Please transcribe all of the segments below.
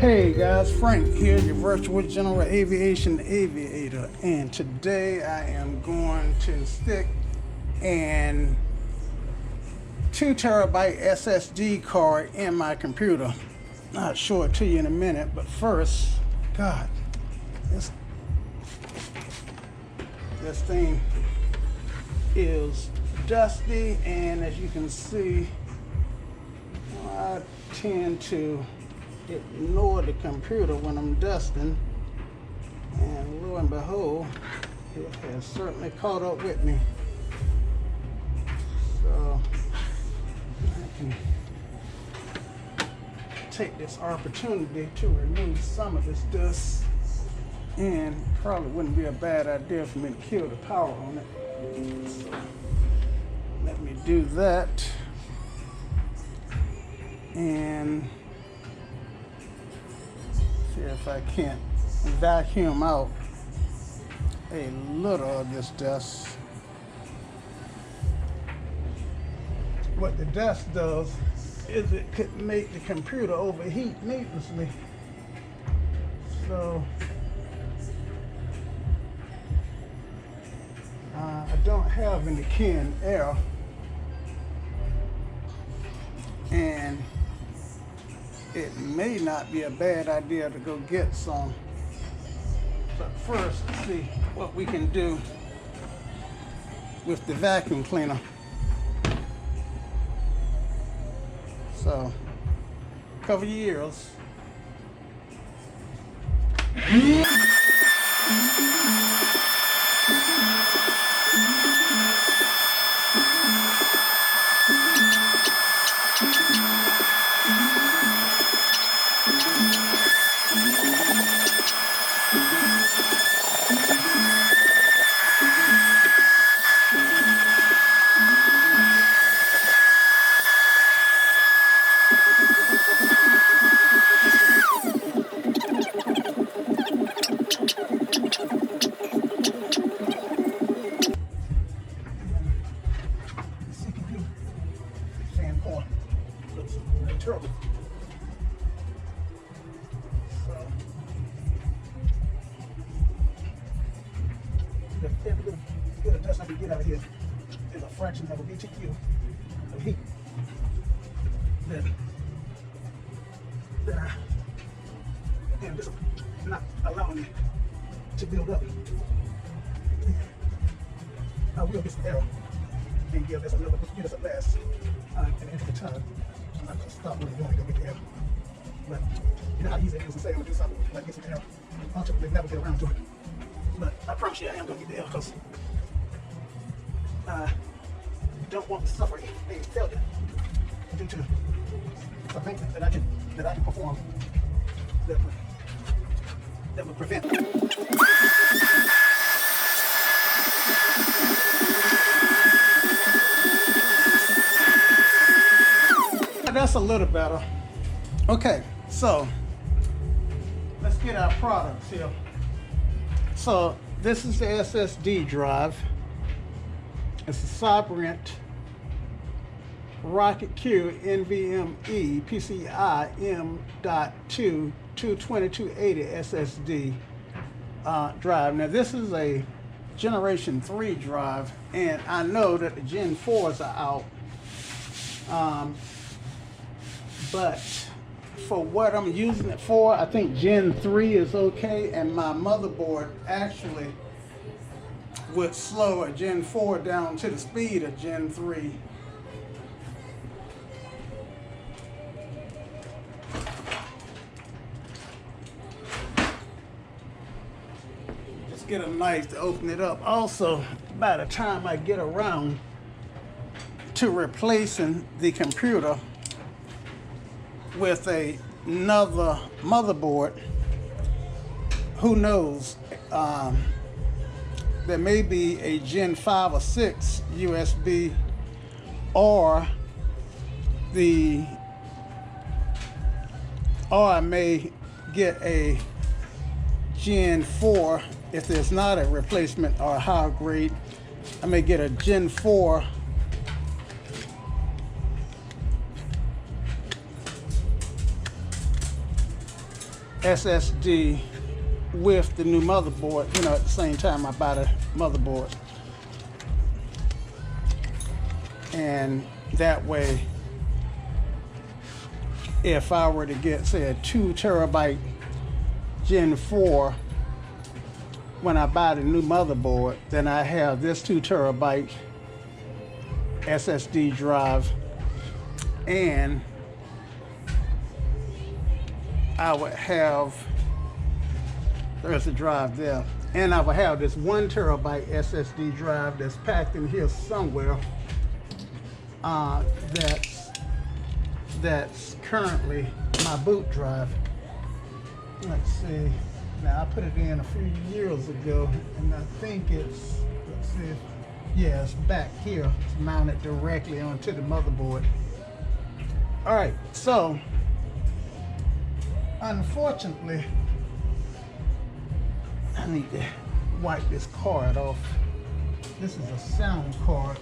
Hey guys, Frank here, your virtual general aviation aviator, and today I am going to stick an 2TB SSD card in my computer. I'll show it to you in a minute, but first, God, this thing is dusty, and as you can see, I tend to ignore the computer when I'm dusting, and lo and behold, it has certainly caught up with me. So I can take this opportunity to remove some of this dust, and probably wouldn't be a bad idea for me to kill the power on it. So let me do that, and see if I can't vacuum out a little of this dust. What the dust does is it could make the computer overheat needlessly. So I don't have any canned air, and it may not be a bad idea to go get some. But first, let's see what we can do with the vacuum cleaner. So, cover your ears. Terrible. So, every little bit of dust I can get out of here is a fraction of a BTU of heat that and this is not allowing me to build up. I will get some air and give this a last an inch at a time. I'm not going to stop what I'm doing to go get the air. But you know how easy it is to say I'm going to do something like get some air. I'll typically never get around to it. But I promise you I am going to get the air, because I don't want to suffer a failure due to some maintenance that I can perform that would prevent. That's a little better. Okay, so let's get our products here. So this is the SSD drive. It's a Cyberent Rocket Q NVMe PCI M.2 22280 SSD drive. Now this is a Generation 3 drive, and I know that the Gen 4s are out. But for what I'm using it for, I think Gen 3 is okay, and my motherboard actually would slow a Gen 4 down to the speed of Gen 3. Just get a knife to open it up. Also, by the time I get around to replacing the computer with another motherboard, who knows, there may be a Gen 5 or 6 USB, or I may get a Gen 4 if there's not a replacement or a higher grade. I may get a Gen 4 SSD with the new motherboard, you know, at the same time I buy the motherboard. And that way, if I were to get, say, a 2 terabyte Gen 4, when I buy the new motherboard, then I have this 2 terabyte SSD drive, and I would have, there's a drive there, and I would have this 1 terabyte SSD drive that's packed in here somewhere. That's currently my boot drive. Let's see. Now I put it in a few years ago, and I think it's, let's see, yeah, it's back here. It's mounted directly onto the motherboard. All right, so unfortunately, I need to wipe this card off. This is a sound card.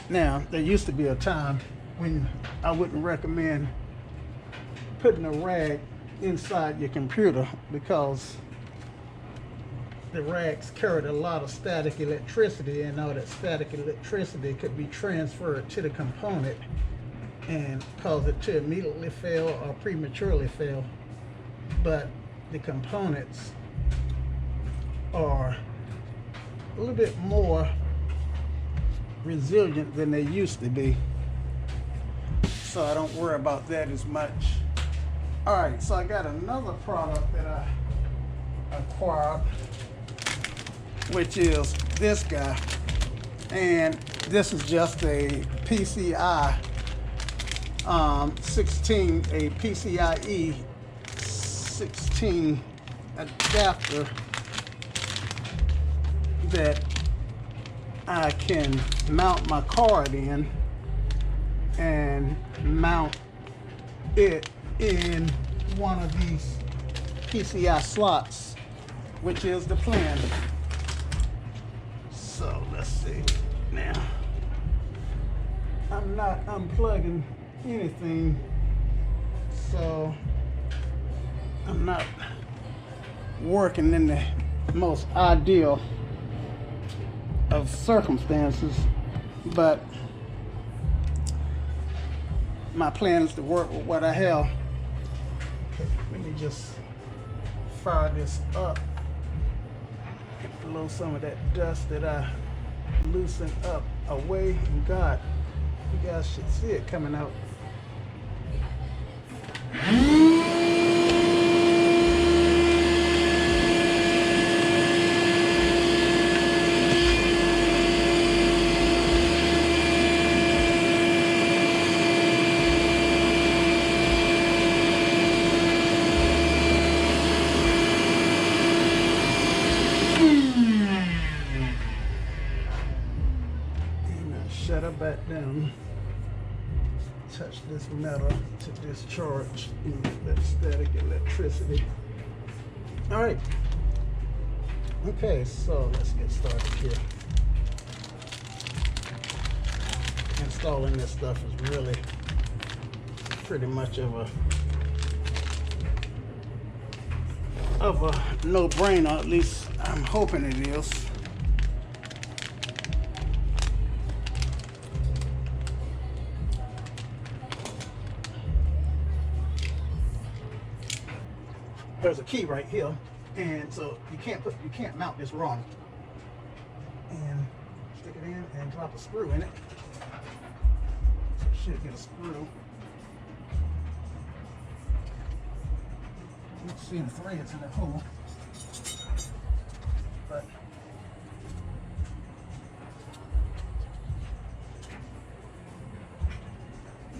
Now, there used to be a time when I wouldn't recommend putting a rag inside your computer because the rags carried a lot of static electricity, and all that static electricity could be transferred to the component and cause it to immediately fail or prematurely fail. But the components are a little bit more resilient than they used to be, so I don't worry about that as much. All right, so I got another product that I acquired, which is this guy, and this is just a PCIe 16 adapter that I can mount my card in and mount it in one of these PCI slots, which is the plan. So let's see. Now, I'm not unplugging anything, so I'm not working in the most ideal of circumstances, but my plan is to work with what I have. Okay, let me just fire this up and blow some of that dust that I loosened up away. And God, you guys should see it coming out. Shut her back down. Touch this metal to discharge that static electricity. All right. Okay, so let's get started here. Installing this stuff is really pretty much of a no-brainer. At least I'm hoping it is. There's a key right here, and so you can't mount this wrong. And stick it in and drop a screw in it. So you should get a screw. You can see the threads in that hole, but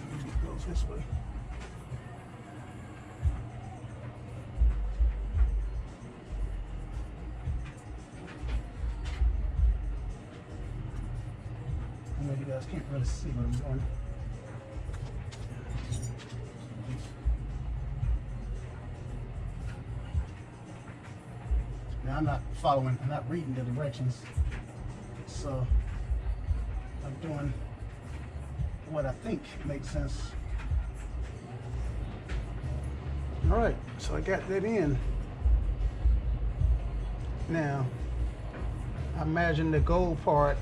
it goes this way. I know you guys can't really see what I'm doing. Now I'm not reading the directions. So I'm doing what I think makes sense. All right, so I got that in. Now, I imagine the gold part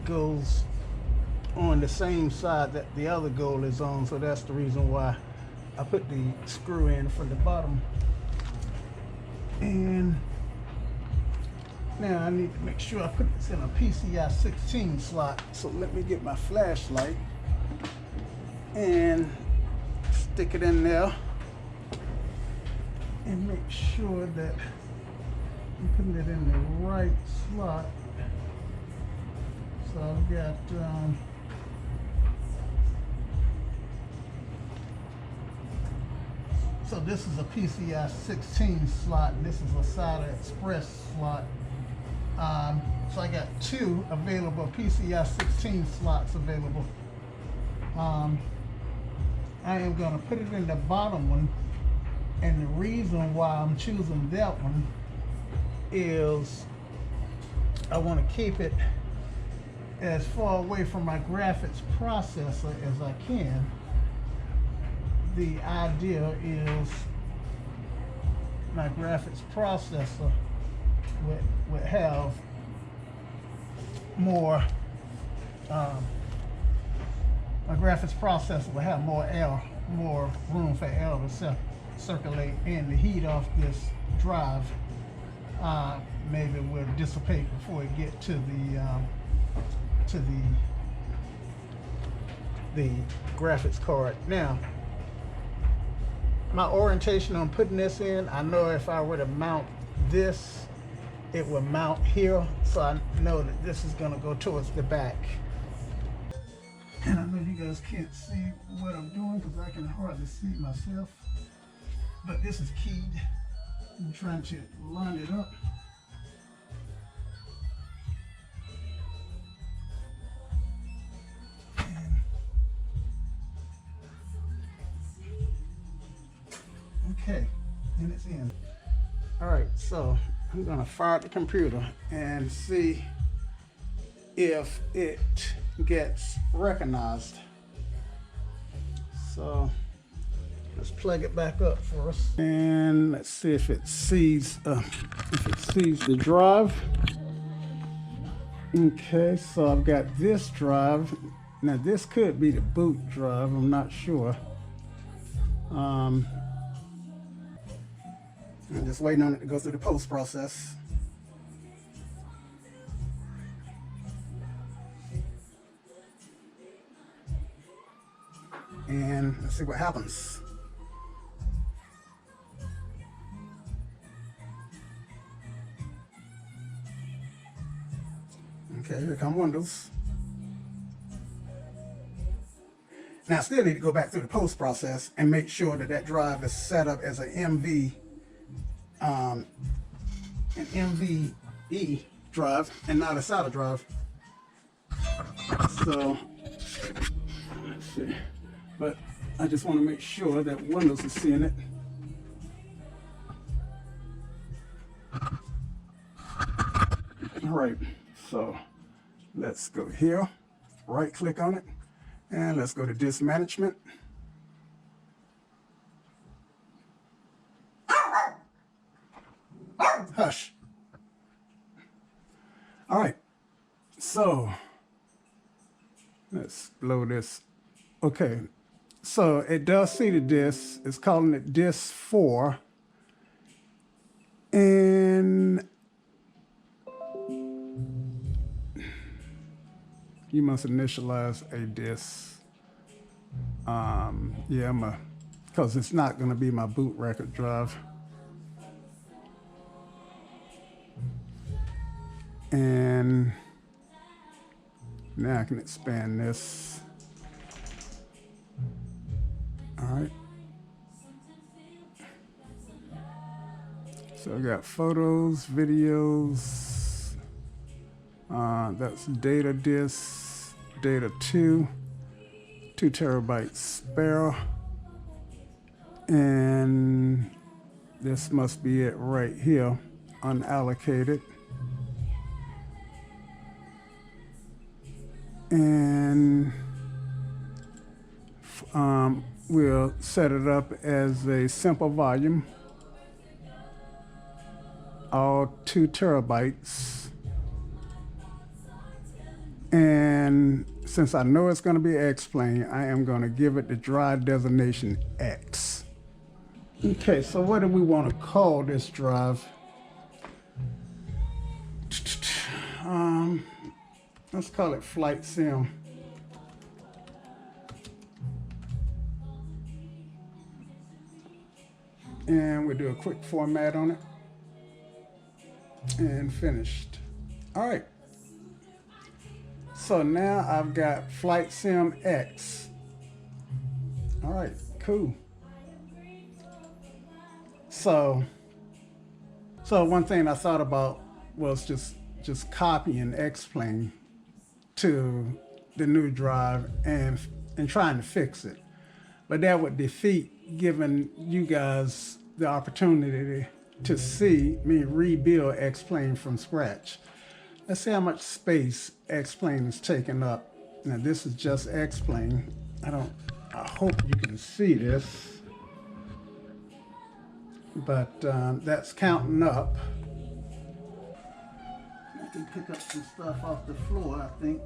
goes on the same side that the other gold is on, so that's the reason why I put the screw in from the bottom. And now I need to make sure I put this in a PCI 16 slot. So let me get my flashlight and stick it in there and make sure that I'm putting it in the right slot. So I've got so this is a PCI 16 slot, and this is a SATA Express slot. So I got two available PCI 16 slots available. I am going to put it in the bottom one, and the reason why I'm choosing that one is I want to keep it as far away from my graphics processor as I can. The idea is my graphics processor would have more, my graphics processor will have more air, more room for air to circulate, and the heat off this drive maybe will dissipate before it get to the graphics card. Now, my orientation on putting this in, I know if I were to mount this, it will mount here, so I know that this is going to go towards the back. And I know you guys can't see what I'm doing because I can hardly see myself, but this is keyed. I'm trying to line it up. Okay, and it's in. All right, so I'm gonna fire the computer and see if it gets recognized. So let's plug it back up first, and let's see if it sees the drive. Okay, so I've got this drive. Now this could be the boot drive. I'm not sure. I'm just waiting on it to go through the post process. And let's see what happens. Okay, here come Windows. Now I still need to go back through the post process and make sure that that drive is set up as an MVE drive and not a SATA drive. So let's see, but I just want to make sure that Windows is seeing it. All right, so let's go here, right click on it, and let's go to disk management. Hush. All right, so let's blow this. Okay, so it does see the disk. It's calling it disk 4. And you must initialize a disk. Yeah, because it's not going to be my boot record drive. And now I can expand this. All right. So I got photos, videos. That's data disk, data 2 terabytes spare. And this must be it right here, unallocated. And we'll set it up as a simple volume, all 2 terabytes. And since I know it's going to be X-Plane, I am going to give it the drive designation X. Okay, so what do we want to call this drive? Let's call it Flight Sim. And we'll do a quick format on it. And finished. All right. So now I've got Flight Sim X. All right, cool. So one thing I thought about was just copying X-Plane to the new drive and trying to fix it. But that would defeat giving you guys the opportunity to see me rebuild X-Plane from scratch. Let's see how much space X-Plane is taking up. Now this is just X-Plane. I hope you can see this, but that's counting up. I can pick up some stuff off the floor, I think.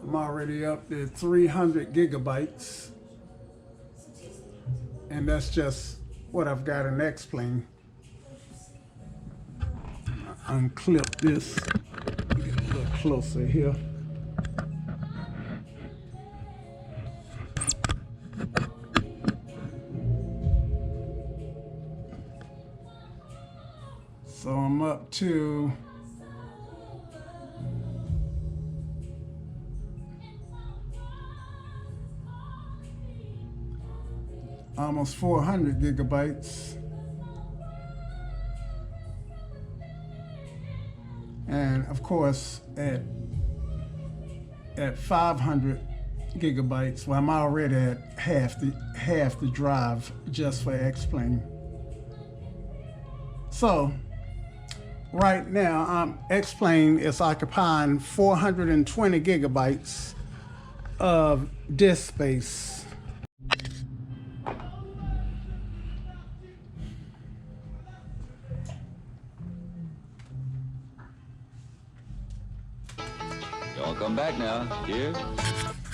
I'm already up to 300 gigabytes, and that's just what I've got in X-Plane. Unclip this, get a little closer here. So I'm up to almost 400 gigabytes. And of course, at 500 gigabytes, well, I'm already at half the drive just for X-Plane. So right now, X-Plane is occupying 420 gigabytes of disk space. Y'all come back now, dear.